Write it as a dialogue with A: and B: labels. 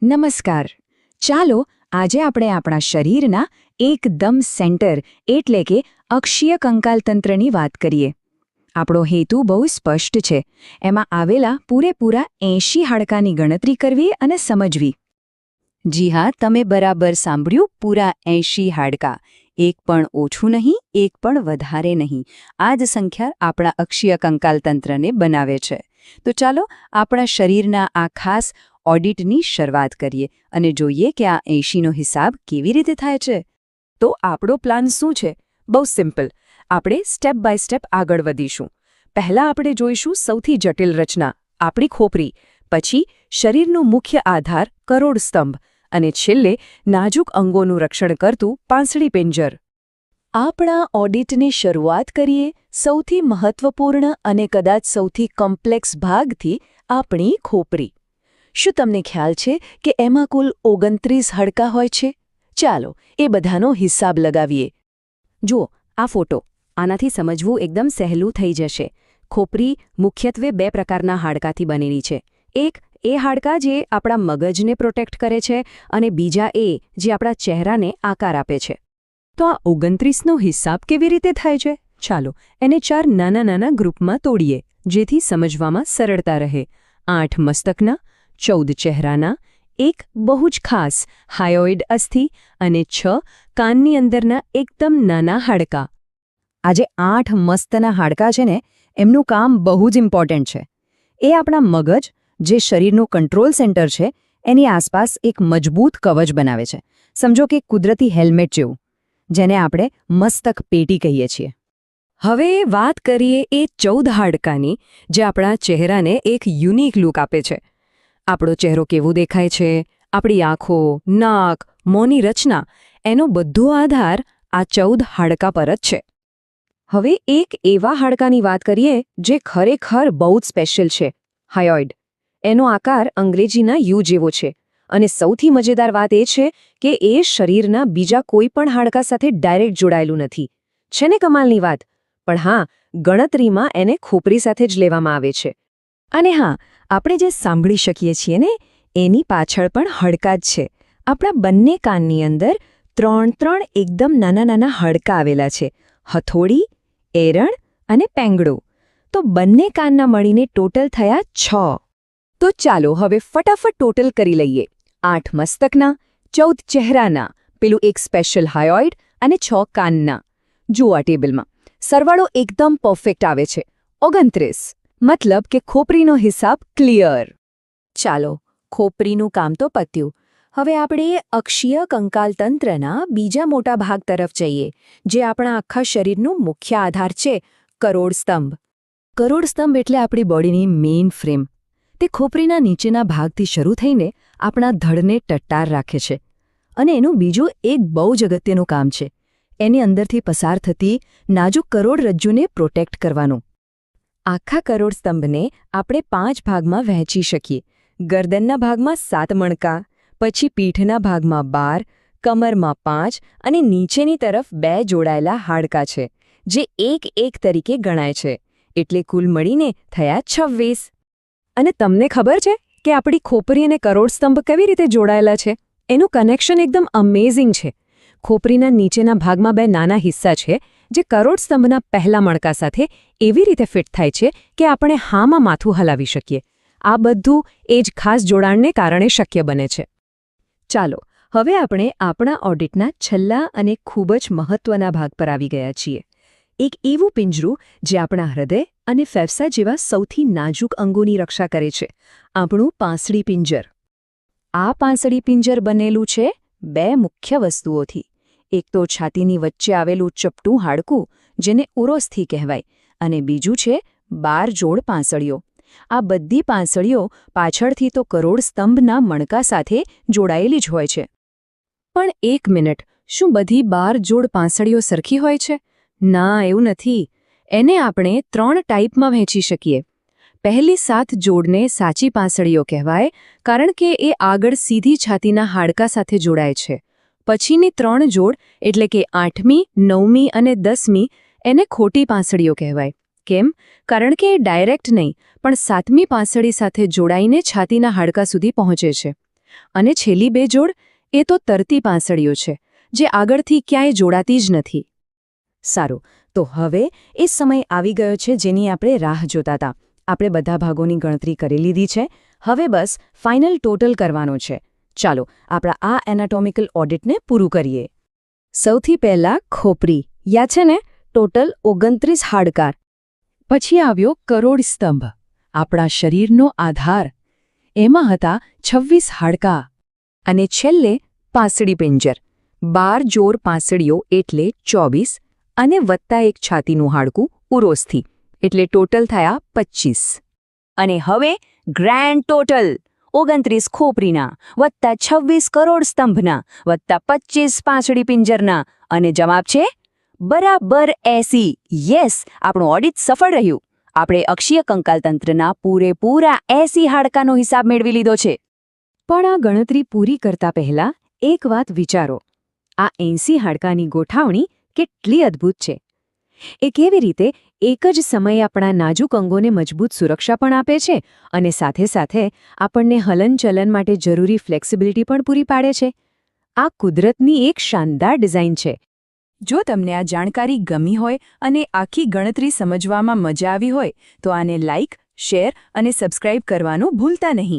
A: નમસ્કાર. ચાલો આજે આપણે આપણા શરીરના એકદમ સેન્ટર એટલે કે અક્ષીય કંકાલતંત્રની વાત કરીએ. આપણો હેતુ બહુ સ્પષ્ટ છે. એમાં આવેલા પૂરેપૂરા 80 હાડકાની ગણતરી કરવી અને સમજવી. જી હા, તમે બરાબર સાંભળ્યું, પૂરા 80 હાડકા. એક પણ ઓછું નહીં, એક પણ વધારે નહીં. આ જ સંખ્યા આપણા અક્ષીય કંકાલતંત્રને બનાવે છે. તો ચાલો આપણા શરીરના આ ખાસ ઓડિટની શરૂઆત કરીએ અને જોઈએ કે આ 80નો હિસાબ કેવી રીતે થાય છે. તો આપણો પ્લાન શું છે? બહુ સિમ્પલ. આપણે સ્ટેપ બાય સ્ટેપ આગળ વધીશું. પહેલાં આપણે જોઈશું સૌથી જટિલ રચના, આપણી ખોપરી. પછી શરીરનો મુખ્ય આધાર, કરોડ સ્તંભ. અને છેલ્લે નાજુક અંગોનું રક્ષણ કરતું પાંસળી પિંજર. આપણા ઓડિટની શરૂઆત કરીએ સૌથી મહત્વપૂર્ણ અને કદાચ સૌથી કોમ્પ્લેક્સ ભાગથી, આપણી ખોપરી. શું તમને ખ્યાલ છે કે એમાં કુલ 29 હાડકાં હોય છે? ચાલો એ બધાનો હિસાબ લગાવીએ. જુઓ આ ફોટો. આનાથી સમજવું એકદમ સહેલું થઈ જશે. ખોપરી મુખ્યત્વે 2 પ્રકારના હાડકાથી બનેલી છે. એક એ હાડકાં જે આપણા મગજને પ્રોટેક્ટ કરે છે અને બીજા એ જે આપણા ચહેરાને આકાર આપે છે. તો આ 29નો હિસાબ કેવી રીતે થાય છે? ચાલો એને 4 નાના નાના ગ્રુપમાં તોડીએ, જેથી સમજવામાં સરળતા રહે. 8 મસ્તકના, 14 ચહેરાના, 1 બહુ જ ખાસ હાયોઇડ અસ્થિ અને 6 કાનની અંદરના એકદમ નાના હાડકાં. આ જે 8 મસ્તના હાડકાં છે ને, એમનું કામ બહુ જ ઇમ્પોર્ટન્ટ છે. એ આપણા મગજ, જે શરીરનું કંટ્રોલ સેન્ટર છે, એની આસપાસ એક મજબૂત કવચ બનાવે છે. સમજો કે કુદરતી હેલ્મેટ જેવું, જેને આપણે મસ્તક પેટી કહીએ છીએ. હવે વાત કરીએ એ 14 હાડકાની, જે આપણા ચહેરાને એક યુનિક લુક આપે છે. આપણો ચહેરો કેવો દેખાય છે, આપણી આંખો, નાક, મોંની રચના, એનો બધો આધાર આ 14 હાડકાં પર જ છે. હવે એક એવા હાડકાની વાત કરીએ જે ખરેખર બહુ જ સ્પેશિયલ છે, હાયોઇડ. એનો આકાર અંગ્રેજીના યુ જેવો છે અને સૌથી મજેદાર વાત એ છે કે એ શરીરના બીજા કોઈ પણ હાડકા સાથે ડાયરેક્ટ જોડાયેલું નથી. છે ને કમાલની વાત? પણ હા, ગણતરીમાં એને ખોપરી સાથે જ લેવામાં આવે છે. અને હા, આપણે જે સાંભળી શકીએ છીએ ને, એની પાછળ પણ હાડકાં જ છે. આપણા બંને કાનની અંદર 3 એકદમ નાના નાના હાડકાં આવેલા છે, હથોડી, એરણ અને પેંગડો. તો બંને કાનના મળીને ટોટલ થયા 6. તો ચાલો હવે ફટાફટ ટોટલ કરી લઈએ. 8 મસ્તકના, 14 ચહેરાના, પેલું એક સ્પેશિયલ હાયોઇડ અને 6 કાનના. જુઓ આ ટેબલમાં સરવાળો એકદમ પરફેક્ટ આવે છે, 29. મતલબ કે ખોપરીનો હિસાબ ક્લિયર. ચાલો, ખોપરીનું કામ તો પત્યું. હવે આપણે અક્ષીય કંકાલતંત્રના બીજા મોટા ભાગ તરફ જઈએ, જે આપણા આખા શરીરનું મુખ્ય આધાર છે, કરોડ સ્તંભ. કરોડ સ્તંભ એટલે આપણી બોડીની મેઇન ફ્રેમ. તે ખોપરીના નીચેના ભાગથી શરૂ થઈને આપણા ધડને ટટ્ટાર રાખે છે. અને એનું બીજું એક બહુ જ અગત્યનું કામ છે, એની અંદરથી પસાર થતી નાજુક કરોડરજ્જુને પ્રોટેક્ટ કરવાનું. આખા કરોડ સ્તંભને આપણે 5 ભાગમાં વહેંચી શકીએ. ગરદનના ભાગમાં 7 મણકા, પછી પીઠના ભાગમાં 12, કમરમાં 5 અને નીચેની તરફ 2 જોડાયેલા હાડકાં છે, જે એક તરીકે ગણાય છે. એટલે કુલ મળીને થયા 26. અને તમને ખબર છે કે આપણી ખોપરી અને કરોડ સ્તંભ કેવી રીતે જોડાયેલા છે? એનું કનેક્શન એકદમ અમેઝિંગ છે. ખોપરીના નીચેના ભાગમાં 2 નાના હિસ્સા છે, જે કરોડ સ્તંભના પહેલા મણકા સાથે એવી રીતે ફિટ થાય છે કે આપણે હામાં માથું હલાવી શકીએ. આ બધું એ જ ખાસ જોડાણને કારણે શક્ય બને છે. ચાલો, હવે આપણે આપણા ઓડિટના છેલ્લા અને ખૂબ જ મહત્વના ભાગ પર આવી ગયા છીએ. એક એવું પિંજરું જે આપણા હૃદય અને ફેફસા જેવા સૌથી નાજુક અંગોની રક્ષા કરે છે, આપણું પાંસળી પિંજર. આ પાંસળી પિંજર બનેલું છે 2 મુખ્ય વસ્તુઓથી. એક તો છાતીની વચ્ચે આવેલું ચપટું હાડકું, જેને ઉરોસ્થિ કહેવાય, અને બીજું છે 12 જોડ પાંસળીઓ. આ બધી પાંસળીઓ પાછળથી તો કરોડ સ્તંભના મણકા સાથે જોડાયેલી જ હોય છે. પણ એક મિનિટ, શું બધી 12 જોડ પાંસળીઓ સરખી હોય છે? ના, એવું નથી. એને આપણે 3 ટાઈપમાં વહેંચી શકીએ. પહેલી 7 જોડને સાચી પાંસળીઓ કહેવાય, કારણ કે એ આગળ સીધી છાતીના હાડકા સાથે જોડાય છે. પછીની 3 જોડ એટલે કે 8મી, 9મી અને 10મી એને ખોટી પાંસળીઓ કહેવાય. કેમ? કારણ કે એ ડાયરેક્ટ નહીં, પણ 7મી પાંસળી સાથે જોડાઈને છાતીના હાડકા સુધી પહોંચે છે. અને છેલ્લી 2 જોડ એ તો તરતી પાંસળીઓ છે જે આગળથી ક્યાંય જોડાતી જ નથી. સારું, તો હવે એ સમય આવી ગયો છે જેની આપણે રાહ જોતા હતા. આપણે બધા ભાગોની ગણતરી કરી લીધી છે. હવે બસ ફાઇનલ ટોટલ કરવાનો છે. ચાલો આપણા આ એનાટોમિકલ ઓડિટને પૂરું કરીએ. સૌથી પહેલાં ખોપરી, યાદ છે ને? ટોટલ 29 હાડકાર. પછી આવ્યો કરોડ સ્તંભ, આપણા શરીરનો આધાર. એમાં હતા 26 હાડકાં. અને છેલ્લે પાંસળી પિંજર, 12 જોડ પાંસળીઓ એટલે 24, અને વત્તા એક છાતીનું હાડકું ઉરોસ્થિ, એટલે ટોટલ થયા 25. અને હવે ગ્રેન્ડ ટોટલ 29 ખોપરીના, વત્તા 26 કરોડ સ્તંભના, વત્તા 25 પાંસળી પિંજરના, અને જવાબ છે બરાબર 80. યસ, આપણું ઓડિટ સફળ રહ્યું. આપણે અક્ષીય કંકાલતંત્રના પૂરેપૂરા 80 હાડકાનો હિસાબ મેળવી લીધો છે. પણ આ ગણતરી પૂરી કરતા પહેલા એક વાત વિચારો. આ 80 હાડકાની ગોઠવણી કેટલી અદ્ભુત છે! એ કેવી રીતે એક જ સમયે આપણા નાજુક અંગોને મજબૂત સુરક્ષા પણ આપે છે અને સાથે સાથે આપણને હલનચલન માટે જરૂરી ફ્લેક્સિબિલિટી પણ પૂરી પાડે છે. આ કુદરતની એક શાનદાર ડિઝાઇન છે. જો તમને આ જાણકારી ગમી હોય અને આખી ગણતરી સમજવામાં મજા આવી હોય તો આને લાઇક, શેર અને સબસ્ક્રાઇબ કરવાનું ભૂલતા નહીં.